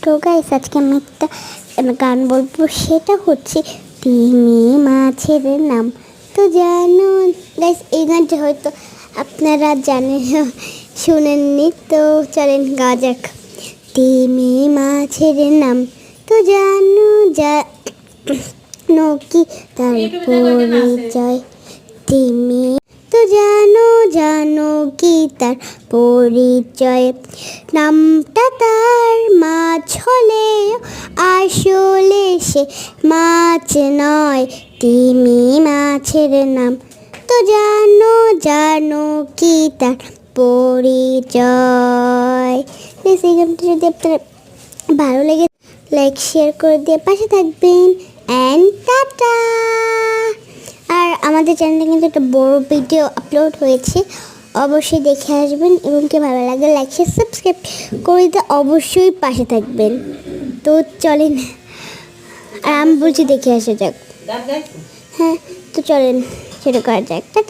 তো গাইস আজকে আমি একটা গান বলবো, সেটা হচ্ছে তিমি মাছের নাম। তো জানো গাইস, এই গানটা হয়তো আপনারা জানেন, শুনেননি, তো চলেন গাওয়া যাক। তিমি মাছের নাম, তো জানো কি তার পরিচয়? তিমি তো জানো কি তার পরিচয়? নামটা তার মাছ হলে আসলে সে মাছ নয়, তিমি মাছের নাম। তো জানো কি তার পরিচয়? এই গানটা যদি আপনার ভালো লেগে লাইক শেয়ার করে দিয়ে পাশে থাকবেন। And tata. আর আমাদের চ্যানেলে কিন্তু একটা বড় ভিডিও আপলোড হয়েছে, অবশ্যই দেখে আসবেন এবং কি ভালো লাগে লাইক শেয়ার সাবস্ক্রাইব করে দিয়ে অবশ্যই পাশে থাকবেন। তো চলেন, আর আমি বলছি দেখে আসা যাক। হ্যাঁ, তো চলেন সেটা করা যাক।